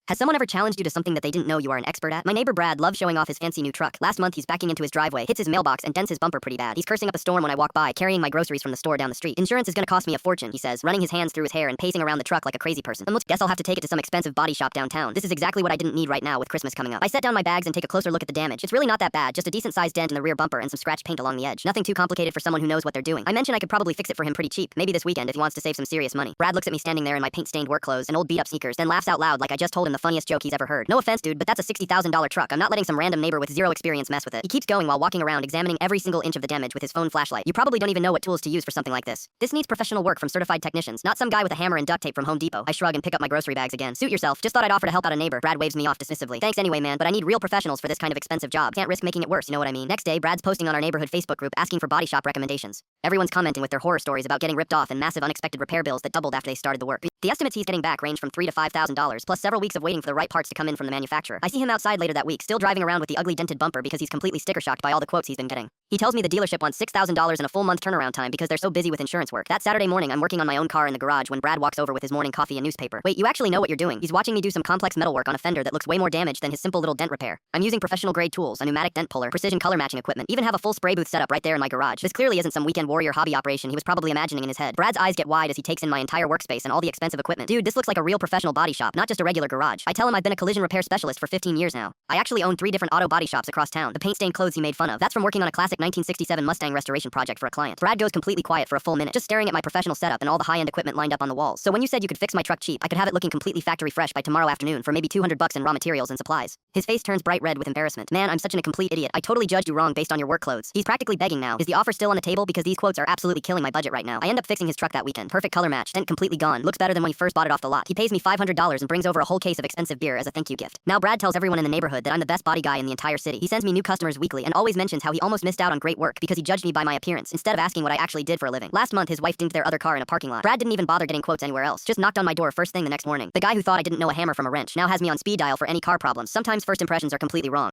Has someone ever challenged you to something that they didn't know you are an expert at? My neighbor Brad loves showing off his fancy new truck. Last month, he's backing into his driveway, hits his mailbox, and dents his bumper pretty bad. He's cursing up a storm when I walk by, carrying my groceries from the store down the street. Insurance is gonna cost me a fortune, he says, running his hands through his hair and pacing around the truck like a crazy person. Guess I'll have to take it to some expensive body shop downtown. This is exactly what I didn't need right now with Christmas coming up. I set down my bags and take a closer look at the damage. It's really not that bad, just a decent-sized dent in the rear bumper and some scratched paint along the edge. Nothing too complicated for someone who knows what they're doing. I mentioned I could probably fix it for him pretty cheap, maybe this weekend if he wants to save some serious money. Brad looks at me standing there in my paint-stained work clothes and old beat-up sneakers, then laughs out loud like I just told him the funniest joke he's ever heard. No offense, dude, but that's a $60,000 truck. I'm not letting some random neighbor with zero experience mess with it. He keeps going while walking around examining every single inch of the damage with his phone flashlight. You probably don't even know what tools to use for something like this. This needs professional work from certified technicians, not some guy with a hammer and duct tape from Home Depot. I shrug and pick up my grocery bags again. Suit yourself. Just thought I'd offer to help out a neighbor. Brad waves me off dismissively. Thanks anyway, man, but I need real professionals for this kind of expensive job. Can't risk making it worse, you know what I mean? Next day, Brad's posting on our neighborhood Facebook group asking for body shop recommendations. Everyone's commenting with their horror stories about getting ripped off and massive unexpected repair bills that doubled after they started the work. The estimates he's getting back range from $3,000 to $5,000, plus several weeks of waiting for the right parts to come in from the manufacturer. I see him outside later that week, still driving around with the ugly dented bumper because he's completely sticker shocked by all the quotes he's been getting. He tells me the dealership wants $6,000 in a full month turnaround time because they're so busy with insurance work. That Saturday morning, I'm working on my own car in the garage when Brad walks over with his morning coffee and newspaper. Wait, you actually know what you're doing? He's watching me do some complex metal work on a fender that looks way more damaged than his simple little dent repair. I'm using professional grade tools, a pneumatic dent puller, precision color matching equipment, even have a full spray booth set up right there in my garage. This clearly isn't some weekend warrior hobby operation he was probably imagining in his head. Brad's eyes get wide as he takes in my entire workspace and all the expensive equipment. Dude, this looks like a real professional body shop, not just a regular garage. I tell him I've been a collision repair specialist for 15 years now. I actually own 3 different auto body shops across town. The paint-stained clothes he made fun of, that's from working on a classic 1967 Mustang restoration project for a client. Brad goes completely quiet for a full minute, just staring at my professional setup and all the high-end equipment lined up on the walls. So when you said you could fix my truck cheap, I could have it looking completely factory fresh by tomorrow afternoon for maybe $200 in raw materials and supplies. His face turns bright red with embarrassment. Man, I'm such a complete idiot. I totally judged you wrong based on your work clothes. He's practically begging now. Is the offer still on the table? Because these quotes are absolutely killing my budget right now. I end up fixing his truck that weekend. Perfect color match, dent completely gone. Looks better than when he first bought it off the lot. He pays me $500 and brings over a whole case of expensive beer as a thank you gift. Now Brad tells everyone in the neighborhood that I'm the best body guy in the entire city. He sends me new customers weekly and always mentions how he almost missed out on great work because he judged me by my appearance instead of asking what I actually did for a living. Last month, his wife dinged their other car in a parking lot. Brad didn't even bother getting quotes anywhere else. Just knocked on my door first thing the next morning. The guy who thought I didn't know a hammer from a wrench now has me on speed dial for any car problems. Sometimes first impressions are completely wrong.